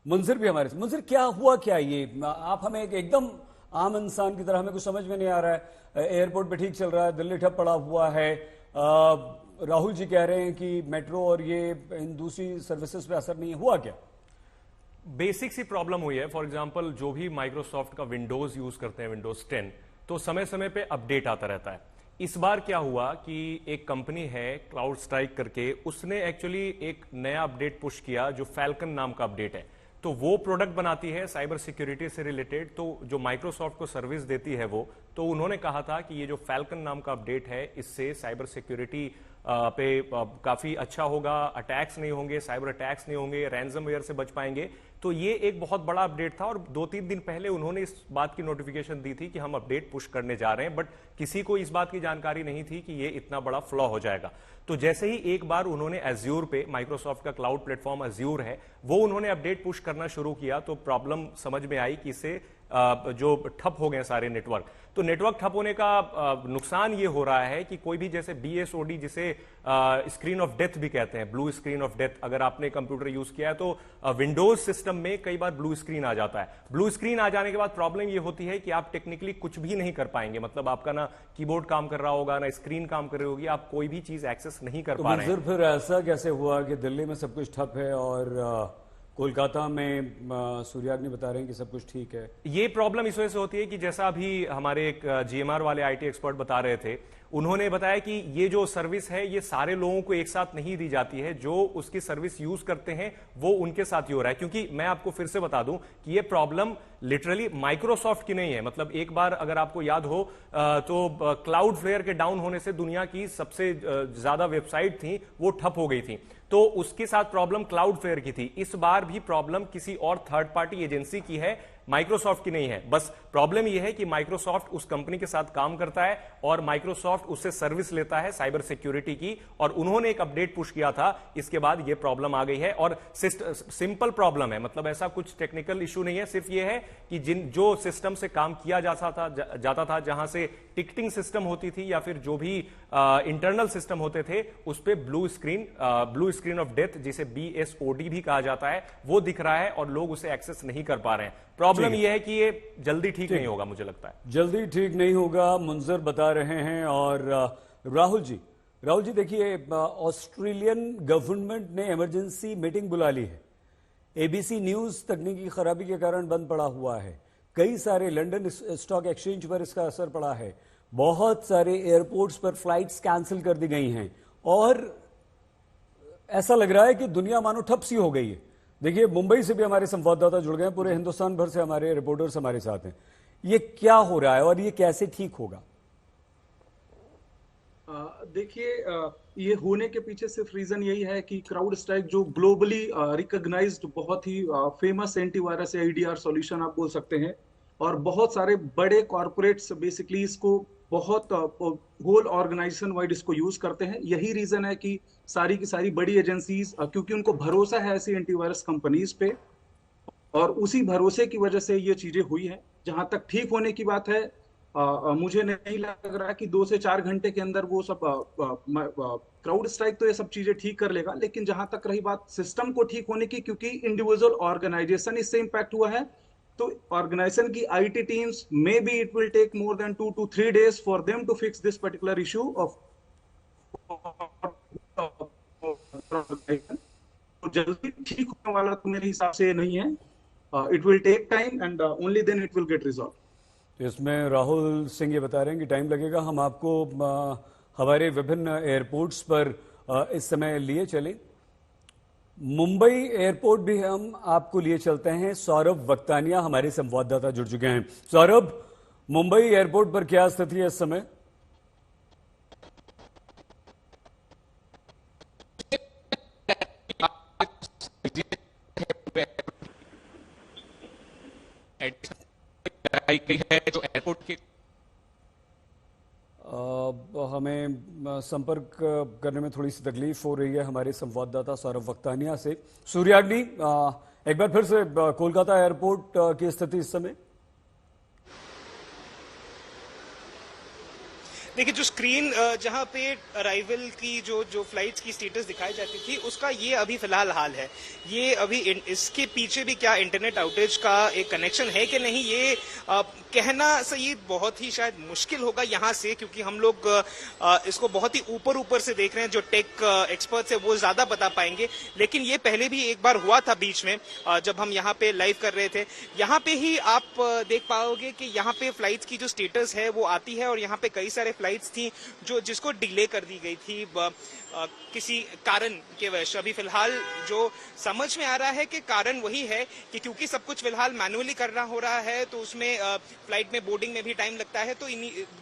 मुंजिर भी हमारे। मुंजिर, क्या हुआ क्या ये? आप हमें एकदम आम इंसान की तरह, हमें कुछ समझ में नहीं आ रहा है। एयरपोर्ट पे ठीक चल रहा है, दिल्ली ठप पड़ा हुआ है। राहुल जी कह रहे हैं कि मेट्रो और ये इन दूसरी सर्विसेज पे असर नहीं हुआ क्या? बेसिक सी प्रॉब्लम हुई है। फॉर एग्जांपल जो भी माइक्रोसॉफ्ट का विंडोज यूज करते हैं, विंडोज 10, तो समय समय पे अपडेट आता रहता है। इस बार क्या हुआ कि एक कंपनी है क्लाउड स्ट्राइक करके, उसने एक्चुअली एक नया अपडेट पुश किया जो फैल्कन नाम का अपडेट है। तो वो प्रोडक्ट बनाती है साइबर सिक्योरिटी से रिलेटेड, तो जो माइक्रोसॉफ्ट को सर्विस देती है वो, तो उन्होंने कहा था कि ये जो फैल्कन नाम का अपडेट है इससे साइबर सिक्योरिटी पे काफी अच्छा होगा, अटैक्स नहीं होंगे, साइबर अटैक्स नहीं होंगे, रैंसमवेयर से बच पाएंगे। तो ये एक बहुत बड़ा अपडेट था और 2-3 दिन पहले उन्होंने इस बात की नोटिफिकेशन दी थी कि हम अपडेट पुश करने जा रहे हैं, बट किसी को इस बात की जानकारी नहीं थी कि ये इतना बड़ा फ्लॉ हो जाएगा। तो जैसे ही एक बार उन्होंने एज्योर पे, माइक्रोसॉफ्ट का क्लाउड प्लेटफॉर्म एज्योर है, वो उन्होंने अपडेट पुश करना शुरू किया, तो प्रॉब्लम समझ में आई कि इससे जो ठप हो गए सारे नेटवर्क। तो नेटवर्क ठप होने का नुकसान ये हो रहा है कि कोई भी जैसे BSOD, जिसे स्क्रीन ऑफ डेथ भी कहते हैं, ब्लू स्क्रीन ऑफ डेथ, अगर आपने कंप्यूटर यूज किया है तो विंडोज सिस्टम में कई बार ब्लू स्क्रीन आ जाता है। ब्लू स्क्रीन आ जाने के बाद प्रॉब्लम ये होती है कि आप टेक्निकली कुछ भी नहीं कर पाएंगे, मतलब आपका ना कीबोर्ड काम कर रहा होगा, ना स्क्रीन काम कर रही होगी, आप कोई भी चीज एक्सेस नहीं कर पा रहे हैं। फिर ऐसा कैसे हुआ कि दिल्ली में सब कुछ ठप है और कोलकाता में सूर्याग्नि बता रहे हैं कि सब कुछ ठीक है? ये प्रॉब्लम इस वजह से होती है कि जैसा अभी हमारे एक GMR वाले IT एक्सपर्ट बता रहे थे, उन्होंने बताया कि ये जो सर्विस है ये सारे लोगों को एक साथ नहीं दी जाती है, जो उसकी सर्विस यूज करते हैं वो उनके साथ ही हो रहा है। क्योंकि मैं आपको फिर से बता दूं कि ये प्रॉब्लम लिटरली माइक्रोसॉफ्ट की नहीं है। मतलब एक बार अगर आपको याद हो तो क्लाउड फ्लेयर के डाउन होने से दुनिया की सबसे ज्यादा वेबसाइट थी वो ठप हो गई थी, तो उसके साथ प्रॉब्लम क्लाउड फ्लेयर की थी। इस बार भी प्रॉब्लम किसी और थर्ड पार्टी एजेंसी की है, माइक्रोसॉफ्ट की नहीं है। बस प्रॉब्लम यह है कि माइक्रोसॉफ्ट उस कंपनी के साथ काम करता है और माइक्रोसॉफ्ट उससे सर्विस लेता है साइबर सिक्योरिटी की, और उन्होंने एक अपडेट पुश किया था, इसके बाद यह प्रॉब्लम आ गई है। और सिंपल प्रॉब्लम है, मतलब ऐसा कुछ टेक्निकल इशू नहीं है, सिर्फ यह है कि जो सिस्टम से काम किया जाता था जहां से टिकटिंग सिस्टम होती थी या फिर जो भी इंटरनल सिस्टम होते थे, उस पर ब्लू स्क्रीन ऑफ डेथ, जिसे BSOD भी कहा जाता है, वो दिख रहा है और लोग उसे एक्सेस नहीं कर पा रहे हैं। प्रॉब्लम यह है कि ये जल्दी ठीक नहीं होगा, मुझे लगता है जल्दी ठीक नहीं होगा, मुंजर बता रहे हैं। और राहुल जी देखिए, ऑस्ट्रेलियन गवर्नमेंट ने इमरजेंसी मीटिंग बुला ली है। ABC न्यूज तकनीकी खराबी के कारण बंद पड़ा हुआ है। कई सारे लंदन स्टॉक एक्सचेंज पर इसका असर पड़ा है। बहुत सारे एयरपोर्ट्स पर फ्लाइट्स कैंसिल कर दी गई हैं और ऐसा लग रहा है कि दुनिया मानो ठप सी हो गई है। देखिए, मुंबई से भी हमारे संवाददाता जुड़ गए हैं, पूरे हिंदुस्तान भर से हमारे रिपोर्टर्स हमारे साथ हैं। ये क्या हो रहा है और ये कैसे ठीक होगा? देखिए, ये होने के पीछे सिर्फ रीजन यही है कि क्राउड स्ट्राइक, जो ग्लोबली रिकॉग्नाइज्ड बहुत ही फेमस एंटीवायरस ADR सॉल्यूशन आप बोल सकते हैं, और बहुत सारे बड़े कॉरपोरेट्स बेसिकली इसको बहुत होल ऑर्गेनाइजेशन वाइड इसको यूज करते हैं। यही रीजन है कि सारी की सारी बड़ी एजेंसीज, क्योंकि उनको भरोसा है ऐसी एंटीवायरस कंपनीज पे, और उसी भरोसे की वजह से ये चीजें हुई हैं। जहां तक ठीक होने की बात है, मुझे नहीं लग रहा कि 2 से 4 घंटे के अंदर वो सब क्राउड स्ट्राइक तो ये सब चीजें ठीक कर लेगा। लेकिन जहां तक रही बात सिस्टम को ठीक होने की, क्योंकि इंडिविजुअल ऑर्गेनाइजेशन इससे इंपैक्ट हुआ है, तो ऑर्गेनाइजेशन की IT teams, may be it will take more than 2 to 3 days for them to fix this particular issue of जल्दी ठीक होने वाला तो मेरे हिसाब से नहीं है। It will take time and only then it will get resolve. तो इसमें राहुल सिंह ये बता रहे हैं कि टाइम लगेगा। हम आपको हमारे विभिन्न एयरपोर्ट्स पर इस समय लिए चले। मुंबई एयरपोर्ट भी हम आपको लिए चलते हैं। सौरभ वक्तानिया हमारे संवाददाता जुड़ चुके हैं। सौरभ, मुंबई एयरपोर्ट पर क्या स्थिति है इस समय? है जो एयरपोर्ट के हमें संपर्क करने में थोड़ी सी तकलीफ हो रही है हमारे संवाददाता सौरभ वक्तानिया से। सूर्याग्नि, एक बार फिर से कोलकाता एयरपोर्ट की स्थिति इस समय? देखिए, जो स्क्रीन जहां पे अराइवल की जो फ्लाइट्स की स्टेटस दिखाई जाती थी, उसका ये अभी फिलहाल हाल है। ये अभी इसके पीछे भी क्या इंटरनेट आउटेज का एक कनेक्शन है कि नहीं, ये कहना सही बहुत ही शायद मुश्किल होगा यहाँ से, क्योंकि हम लोग इसको बहुत ही ऊपर से देख रहे हैं। जो टेक एक्सपर्ट्स है वो ज्यादा बता पाएंगे, लेकिन ये पहले भी एक बार हुआ था बीच में, जब हम यहाँ पे लाइव कर रहे थे। यहाँ पे ही आप देख पाओगे कि यहाँ पे फ्लाइट्स की जो स्टेटस है वो आती है, और यहाँ पे कई सारे फ्लाइट्स थी जिसको डिले कर दी गई थी किसी कारण के वजह से। अभी फिलहाल जो समझ में आ रहा है कि कारण वही है कि क्योंकि सब कुछ फिलहाल मैनुअली करना हो रहा है, तो उसमें फ्लाइट में बोर्डिंग में भी टाइम लगता है, तो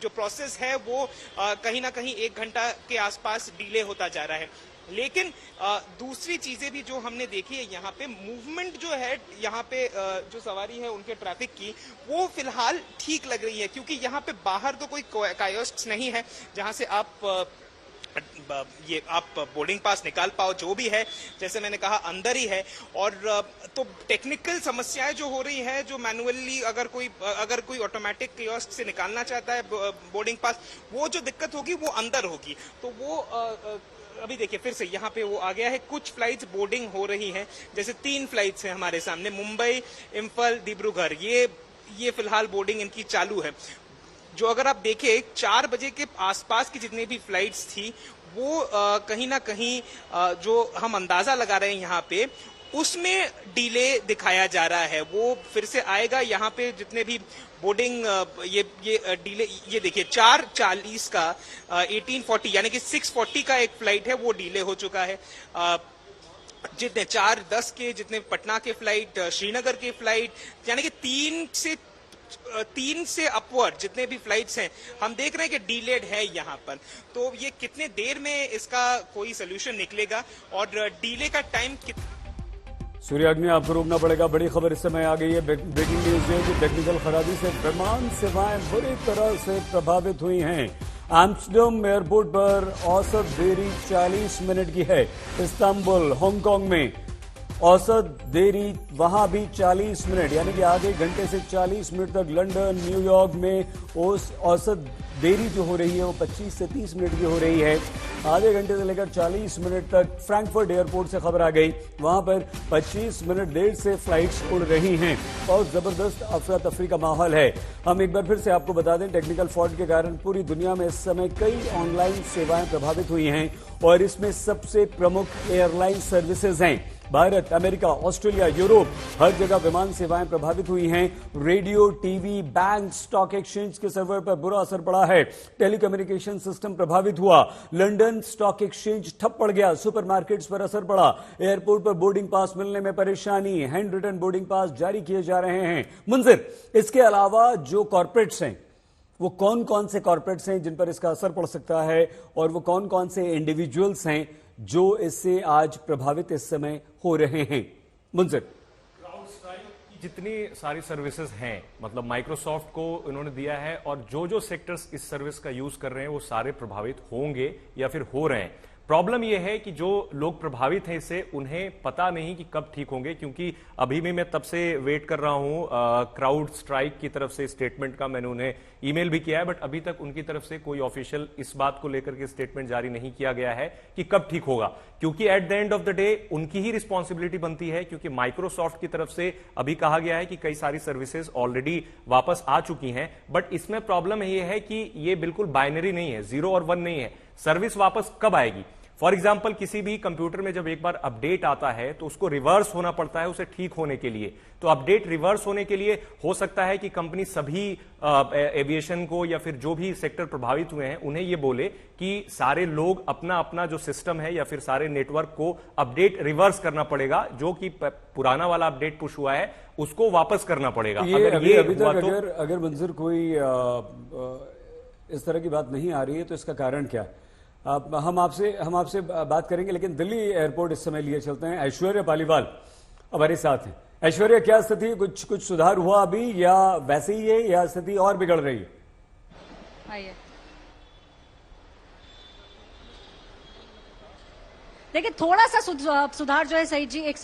जो प्रोसेस है वो कहीं ना कहीं 1 घंटा के आसपास डिले होता जा रहा है। लेकिन दूसरी चीजें भी जो हमने देखी है, यहाँ पे मूवमेंट जो है, यहाँ पे जो सवारी है उनके ट्रैफिक की, वो फिलहाल ठीक लग रही है, क्योंकि यहाँ पे बाहर तो कोई कायोस्क नहीं है जहां से आप बोर्डिंग पास निकाल पाओ। जो भी है, जैसे मैंने कहा, अंदर ही है। और तो टेक्निकल समस्याएं जो हो रही है, जो मैनुअली अगर कोई ऑटोमेटिक कियोस्क से निकालना चाहता है बोर्डिंग पास, वो जो दिक्कत होगी वो अंदर होगी। तो वो अभी देखिए फिर से यहाँ पे वो आ गया है। कुछ फ्लाइट्स बोर्डिंग हो रही हैं, जैसे 3 फ्लाइट्स हैं हमारे सामने, मुंबई, इम्फल, डिब्रूगढ़। ये फिलहाल बोर्डिंग इनकी चालू है। जो अगर आप देखें 4 बजे के आसपास की जितनी भी फ्लाइट्स थी, वो कहीं ना कहीं जो हम अंदाजा लगा रहे हैं यहाँ पे, उसमें डिले दिखाया जा रहा है। वो फिर से आएगा। यहाँ पे जितने भी बोर्डिंग ये डिले, ये देखिए 4:40 का 1840 यानी कि 6:40 का एक फ्लाइट है, वो डिले हो चुका है। जितने 4:10 के जितने पटना के फ्लाइट, श्रीनगर के फ्लाइट, यानी कि 3 से अपवर्ड जितने भी फ्लाइट्स हैं, हम देख रहे हैं कि डीलेड है यहाँ पर। तो ये कितने देर में इसका कोई सोल्यूशन निकलेगा, और डीले का टाइम सूर्याग्नि, आपको रोकना पड़ेगा। बड़ी खबर इस समय आ गई है। ब्रेकिंग न्यूज है कि टेक्निकल खराबी से विमान सेवाएं बुरी तरह से प्रभावित हुई हैं। एम्स्टर्डम एयरपोर्ट पर औसत देरी 40 मिनट की है। इस्तांबुल, हांगकांग में औसत देरी वहां भी 40 मिनट, यानी कि आधे घंटे से 40 मिनट तक। लंदन, न्यूयॉर्क में औसत देरी जो हो रही है वो 25 से 30 मिनट की हो रही है, आधे घंटे से लेकर 40 मिनट तक। फ्रैंकफर्ट एयरपोर्ट से खबर आ गई, वहां पर 25 मिनट देर से फ्लाइट्स उड़ रही हैं। बहुत जबरदस्त अफरा तफरी का माहौल है। हम एक बार फिर से आपको बता दें, टेक्निकल फॉल्ट के कारण पूरी दुनिया में इस समय कई ऑनलाइन सेवाएं प्रभावित हुई हैं, और इसमें सबसे प्रमुख एयरलाइन सर्विसेज हैं। भारत, अमेरिका, ऑस्ट्रेलिया, यूरोप, हर जगह विमान सेवाएं प्रभावित हुई हैं। Radio, TV, bank, stock exchange के सर्वर पर बुरा असर पड़ा है। टेलीकम्युनिकेशन सिस्टम प्रभावित हुआ। लंदन स्टॉक एक्सचेंज ठप पड़ गया। सुपरमार्केट्स पर असर पड़ा। एयरपोर्ट पर बोर्डिंग पास मिलने में परेशानी। हैंड रिटन बोर्डिंग पास जारी किए जा रहे हैं। मुंजिर, इसके अलावा जो कॉर्पोरेट्स हैं, वो कौन कौन से कॉर्पोरेट्स हैं जिन पर इसका असर पड़ सकता है, और वो कौन कौन से इंडिविजुअल्स हैं जो इससे आज प्रभावित इस समय हो रहे हैं? मुंजिर, जितनी सारी सर्विसेज हैं, मतलब माइक्रोसॉफ्ट को इन्होंने दिया है, और जो सेक्टर्स इस सर्विस का यूज कर रहे हैं वो सारे प्रभावित होंगे या फिर हो रहे हैं। प्रॉब्लम यह है कि जो लोग प्रभावित हैं इससे, उन्हें पता नहीं कि कब ठीक होंगे, क्योंकि अभी भी मैं तब से वेट कर रहा हूं क्राउड स्ट्राइक की तरफ से स्टेटमेंट का। मैंने उन्हें ईमेल भी किया है, बट अभी तक उनकी तरफ से कोई ऑफिशियल इस बात को लेकर के स्टेटमेंट जारी नहीं किया गया है कि कब ठीक होगा, क्योंकि at the end of the day उनकी ही रिस्पॉन्सिबिलिटी बनती है। क्योंकि माइक्रोसॉफ्ट की तरफ से अभी कहा गया है कि कई सारी सर्विसेज ऑलरेडी वापस आ चुकी हैं, बट इसमें प्रॉब्लम यह है कि यह बिल्कुल बाइनरी नहीं है, 0 और 1 नहीं है। सर्विस वापस कब आएगी? फॉर एग्जाम्पल, किसी भी कंप्यूटर में जब एक बार अपडेट आता है तो उसको रिवर्स होना पड़ता है उसे ठीक होने के लिए। तो अपडेट रिवर्स होने के लिए हो सकता है कि कंपनी सभी एविएशन को या फिर जो भी सेक्टर प्रभावित हुए हैं उन्हें ये बोले कि सारे लोग अपना अपना जो सिस्टम है या फिर सारे नेटवर्क को अपडेट रिवर्स करना पड़ेगा, जो कि पुराना वाला अपडेट पुश हुआ है उसको वापस करना पड़ेगा। अगर मंजूर कोई इस तरह की बात नहीं आ रही है तो इसका कारण क्या है? हम आपसे बात करेंगे, लेकिन दिल्ली एयरपोर्ट इस समय लिए चलते हैं। ऐश्वर्या पालीवाल हमारे साथ हैं। ऐश्वर्या, क्या स्थिति? कुछ सुधार हुआ अभी, या वैसे ही है, या स्थिति और बिगड़ रही है? आइए देखिए, थोड़ा सा सुधार जो है, सही जी, एक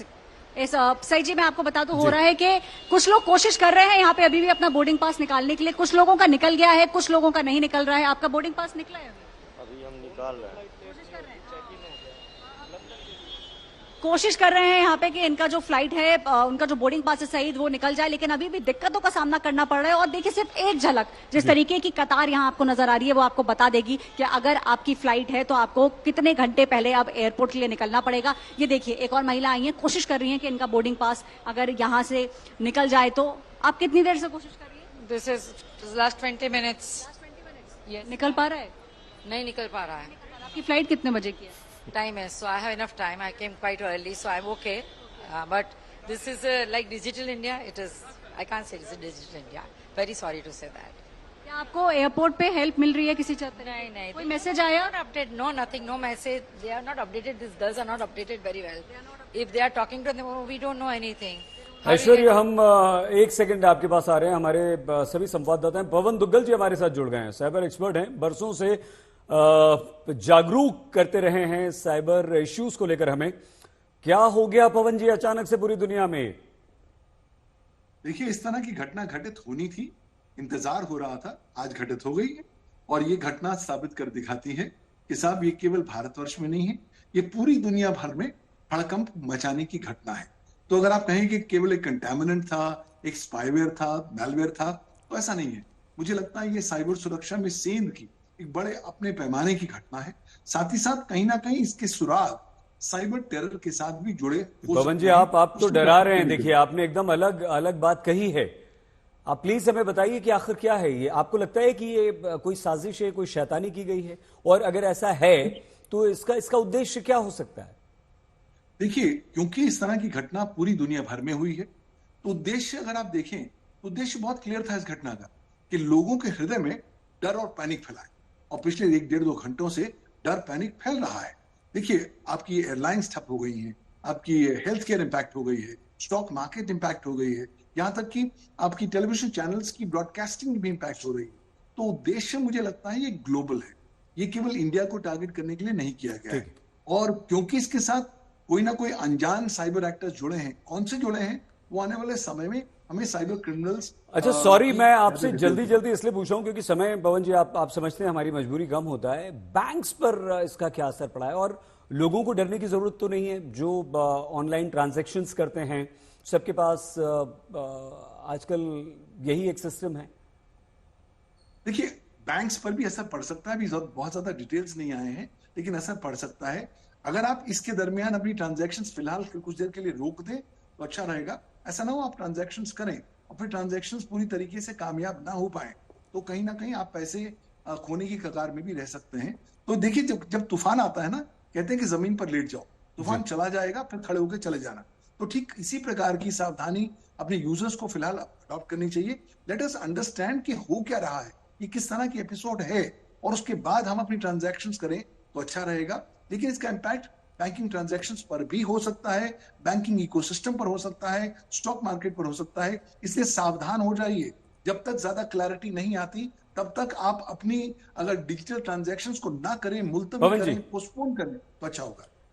सही जी, मैं आपको बता दूं, हो रहा है कि कुछ लोग कोशिश कर रहे हैं यहाँ पे अभी भी अपना बोर्डिंग पास निकालने के लिए। कुछ लोगों का निकल गया है, कुछ लोगों का नहीं निकल रहा है। आपका बोर्डिंग पास निकला है अभी हम निकाल रहे हैं। कोशिश कर रहे हैं यहाँ पे कि इनका जो फ्लाइट है, उनका जो बोर्डिंग पास है सही, वो निकल जाए, लेकिन अभी भी दिक्कतों का सामना करना पड़ रहा है। और देखिए, सिर्फ एक झलक जिस तरीके की कतार यहाँ आपको नजर आ रही है वो आपको बता देगी कि अगर आपकी फ्लाइट है तो आपको कितने घंटे पहले अब एयरपोर्ट के लिए निकलना पड़ेगा। ये देखिए, एक और महिला आई है, कोशिश कर रही है कि इनका बोर्डिंग पास अगर यहाँ से निकल जाए तो। आप कितनी देर से कोशिश कर रही है? This is last 20 minutes. ये निकल पा रहा है? नहीं निकल पा रहा है। आपकी फ्लाइट कितने बजे की है? Time is, so I have enough time. I came quite early, so I'm okay. But this is like digital India. It is, I can't say it's a digital India. Very sorry to say that. क्या आपको airport पे help मिल रही है किसी तरह? नहीं. कोई message आया? Not update, no, nothing, no message. They are not updated. These girls are not updated very well. If they are talking to them, we don't know anything. Aishwarya, हम एक सेकंड आपके पास आ रहे हैं। हमारे सभी संवाददाता हैं। पवन दुग्गल जी हमारे साथ जुड़ गए हैं, साइबर एक्सपर्ट हैं, बरसों से जागरूक करते रहे हैं साइबर इश्यूज को लेकर हमें। क्या हो गया पवन जी अचानक से पूरी दुनिया में? देखिए, इस तरह की घटना घटित होनी थी, इंतजार हो रहा था, आज घटित हो गई है। और ये घटना साबित कर दिखाती है कि साहब, ये केवल भारतवर्ष में नहीं है, ये पूरी दुनिया भर में हड़कंप मचाने की घटना है। तो अगर आप कहें कि केवल एक कंटेमिनेंट था, एक स्पाईवेयर था, मैलवेयर था, तो ऐसा नहीं है। मुझे लगता है ये साइबर सुरक्षा में सेंध की एक बड़े अपने पैमाने की घटना है। साथ ही साथ कहीं ना कहीं इसके सुराग साइबर टेरर के साथ भी जुड़े हो। पवन जी, आप तो डरा रहे हैं। देखिए, आपने एकदम अलग बात कही है। आप प्लीज हमें बताइए कि आखिर क्या है ये? आपको लगता है कि ये कोई साजिश है, कोई शैतानी की गई है? और अगर ऐसा है तो इसका उद्देश्य क्या हो सकता है? देखिए, क्योंकि इस तरह की घटना पूरी दुनिया भर में हुई है, तो उद्देश्य अगर आप देखें तो उद्देश्य बहुत क्लियर था इस घटना का, कि लोगों के हृदय में डर और पैनिक फैलाए। और पिछले 1-1.5-2 घंटों से डर पैनिक फैल रहा है। देखिए, आपकी एयरलाइंस ठप हो गई हैं, आपकी हेल्थ केयर इंपैक्ट हो गई है, स्टॉक मार्केट इंपैक्ट हो गई है, यहां तक कि आपकी टेलीविजन चैनल्स की ब्रॉडकास्टिंग भी इंपैक्ट हो रही है। तो उद्देश्य मुझे लगता है ये ग्लोबल है, ये केवल इंडिया को टारगेट करने के लिए नहीं किया गया है। और क्योंकि इसके साथ कोई ना कोई अनजान साइबर एक्टर्स जुड़े हैं, कौन से जुड़े हैं वो आने वाले समय में हमें साइबर क्रिमिनल्स। अच्छा, सॉरी, मैं आपसे जल्दी इसलिए पूछ रहा हूं क्योंकि समय, पवन जी, आप समझते हैं हमारी मजबूरी कम होता है। बैंक्स पर इसका क्या असर पड़ा है? और लोगों को डरने की जरूरत तो नहीं है? जो ऑनलाइन ट्रांजैक्शंस करते हैं, सबके पास आजकल यही एक सिस्टम है। देखिए, बैंक्स पर भी असर पड़ सकता है। अभी बहुत ज्यादा डिटेल्स नहीं आए हैं, लेकिन असर पड़ सकता है। अगर आप इसके दरमियान अपनी ट्रांजैक्शंस फिलहाल कुछ देर के लिए रोक दें तो अच्छा रहेगा। ऐसा ना हो आप ट्रांजैक्शंस करें और फिर ट्रांजैक्शंस पूरी तरीके से कामयाब ना हो पाए, तो कहीं ना कहीं आप पैसे खोने की कगार में भी रह सकते हैं। तो देखिए, जब तूफान आता है ना, कहते हैं कि जमीन पर लेट जाओ, तूफान चला जाएगा, फिर खड़े होकर चले जाना। तो ठीक इसी प्रकार की सावधानी अपने यूजर्स को फिलहाल अडॉप्ट करनी चाहिए। लेट अस अंडरस्टैंड कि हो क्या रहा है, ये किस तरह की एपिसोड है, और उसके बाद हम अपनी ट्रांजैक्शंस करें तो अच्छा रहेगा। लेकिन इसका इम्पैक्ट बैंकिंग ट्रांजैक्शंस पर भी हो सकता है, बैंकिंग इकोसिस्टम पर हो सकता है, स्टॉक मार्केट पर हो सकता है। इसलिए सावधान हो जाइए। जब तक ज्यादा क्लैरिटी नहीं आती तब तक आप अपनी अगर डिजिटल ट्रांजैक्शंस को ना करें, मुलतवी करें, पोस्टपोन करें तो अच्छा होगा।